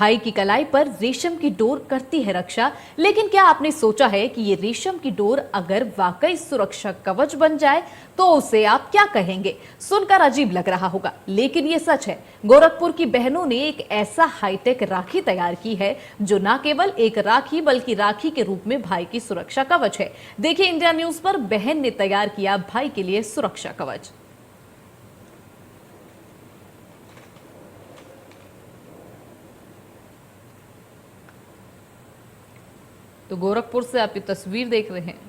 भाई की कलाई पर रेशम की डोर करती है रक्षा, लेकिन क्या आपने सोचा है कि ये रेशम की डोर अगर वाकई सुरक्षा कवच बन जाए तो उसे आप क्या कहेंगे? सुनकर अजीब लग रहा होगा, लेकिन ये सच है। गोरखपुर की बहनों ने एक ऐसा हाईटेक राखी तैयार की है जो न केवल एक राखी बल्कि राखी के रूप में भाई की सुरक्षा कवच है। देखिए इंडिया न्यूज पर बहन ने तैयार किया भाई के लिए सुरक्षा कवच। तो गोरखपुर से आप ये तस्वीर देख रहे हैं।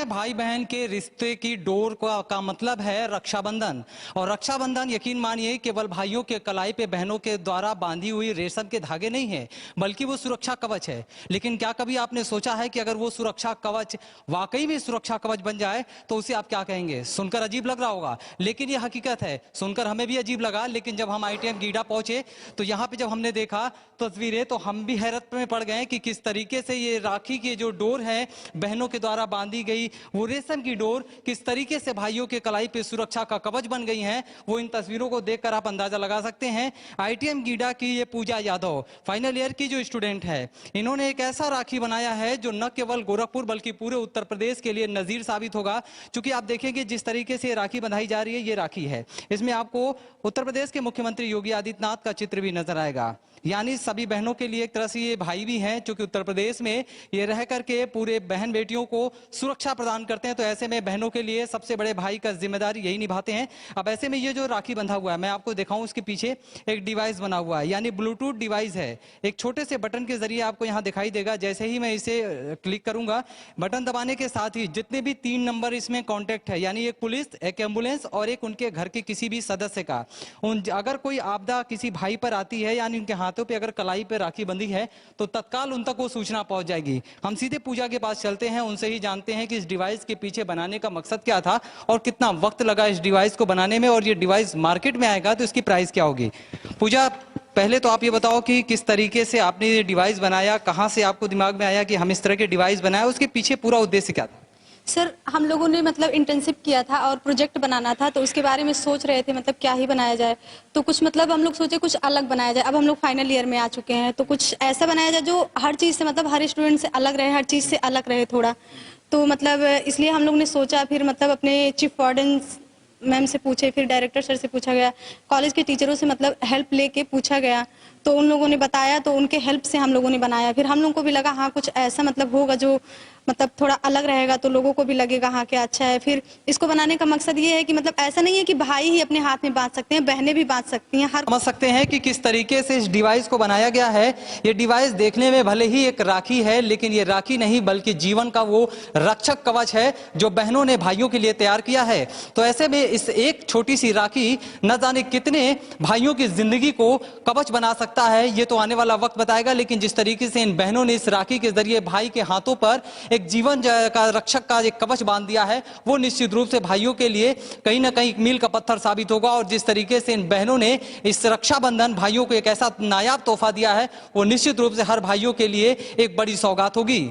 भाई बहन के रिश्ते की डोर का मतलब है रक्षाबंधन। और रक्षाबंधन यकीन मानिए केवल भाइयों के कलाई पे बहनों के द्वारा बांधी हुई रेशम के धागे नहीं है, बल्कि वो सुरक्षा कवच है। लेकिन क्या कभी आपने सोचा है कि अगर वो सुरक्षा कवच वाकई में सुरक्षा कवच बन जाए तो उसे आप क्या कहेंगे? सुनकर अजीब लग रहा होगा, लेकिन ये हकीकत है। सुनकर हमें भी अजीब लगा, लेकिन जब हम ITM गीडा पहुंचे तो यहाँ पे जब हमने देखा तस्वीरें तो हम भी हैरत में पड़ गए कि किस तरीके से ये राखी की जो डोर है बहनों के द्वारा बांधी गई, वो रेशम की डोर किस तरीके से भाइयों के कलाई पे सुरक्षा का कवच बन गई है, वो इन तस्वीरों को देखकर आप अंदाजा लगा सकते हैं। ITM गीडा की ये पूजा यादव फाइनल ईयर की जो स्टूडेंट है, इन्होंने एक ऐसा राखी बनाया है जो न केवल गोरखपुर बल्कि पूरे उत्तर प्रदेश के लिए नजीर साबित होगा। क्योंकि आप देखेंगे जिस तरीके से राखी बंधाई जा रही है, ये राखी है, इसमें आपको उत्तर प्रदेश के मुख्यमंत्री योगी आदित्यनाथ का चित्र भी नजर आएगा। यानी सभी बहनों के लिए एक तरह से ये भाई भी हैं, क्योंकि उत्तर प्रदेश में ये रह करके पूरे बहन बेटियों को सुरक्षा प्रदान करते हैं। तो ऐसे में बहनों के लिए सबसे बड़े भाई का जिम्मेदारी यही निभाते हैं। अब ऐसे में ये जो राखी बंधा हुआ है, मैं आपको दिखाऊं, उसके पीछे एक डिवाइस बना हुआ है, यानी ब्लूटूथ डिवाइस है। एक छोटे से बटन के जरिए आपको यहाँ दिखाई देगा। जैसे ही मैं इसे क्लिक करूंगा, बटन दबाने के साथ ही जितने भी 3 नंबर इसमें कॉन्टेक्ट है, यानी एक पुलिस, एक एम्बुलेंस और एक उनके घर के किसी भी सदस्य का, अगर कोई आपदा किसी भाई पर आती है, यानी उनके हाथों पे अगर कलाई पे राखी बंधी है, तो तत्काल उन तक वो सूचना पहुंच जाएगी। हम सीधे पूजा के पास चलते हैं, उनसे ही जानते हैं कि इस डिवाइस के पीछे बनाने का मकसद क्या था और कितना वक्त लगा इस डिवाइस को बनाने में, और ये डिवाइस मार्केट में आएगा तो इसकी प्राइस क्या होगी। पूजा, पहले तो आप ये बताओ कि किस तरीके से आपने ये डिवाइस बनाया, कहां से आपको दिमाग में आया कि हम इस तरह के डिवाइस बनाए, उसके पीछे पूरा उद्देश्य क्या था? सर, हम लोगों ने मतलब इंटर्नशिप किया था और प्रोजेक्ट बनाना था, तो उसके बारे में सोच रहे थे मतलब क्या ही बनाया जाए। तो कुछ मतलब हम लोग सोचे कुछ अलग बनाया जाए। अब हम लोग फाइनल ईयर में आ चुके हैं, तो कुछ ऐसा बनाया जाए जो हर चीज़ से मतलब हर स्टूडेंट से अलग रहे, हर चीज़ से अलग रहे थोड़ा। तो मतलब इसलिए हम लोग ने सोचा, फिर मतलब अपने चीफ वार्डन मैम से पूछे, फिर डायरेक्टर सर से पूछा गया, कॉलेज के टीचरों से मतलब हेल्प लेके पूछा गया, तो उन लोगों ने बताया, तो उनके हेल्प से हम लोगों ने बनाया। फिर हम लोगों को भी लगा हाँ कुछ ऐसा मतलब होगा जो मतलब थोड़ा अलग रहेगा, तो लोगों को भी लगेगा हाँ क्या अच्छा है। फिर इसको बनाने का मकसद ये है कि मतलब ऐसा नहीं है कि भाई ही अपने हाथ में बांध सकते हैं, बहनें भी बांध सकती हैं। हर समझ सकते हैं कि किस तरीके से इस डिवाइस को बनाया गया है। ये डिवाइस देखने में भले ही एक राखी है, लेकिन ये राखी नहीं बल्कि जीवन का वो रक्षक कवच है जो बहनों ने भाइयों के लिए तैयार किया है। तो ऐसे में इस एक छोटी सी राखी न जाने कितने भाइयों की जिंदगी को कवच बना सकता है, ये तो आने वाला वक्त बताएगा। लेकिन जिस तरीके से इन बहनों ने इस राखी के जरिए भाई के हाथों पर एक जीवन का रक्षक का एक कवच बांध दिया है, वो निश्चित रूप से भाइयों के लिए कहीं ना कहीं मील का पत्थर साबित होगा। और जिस तरीके से इन बहनों ने इस रक्षाबंधन भाइयों को एक ऐसा नायाब तोहफा दिया है, वो निश्चित रूप से हर भाइयों के लिए एक बड़ी सौगात होगी।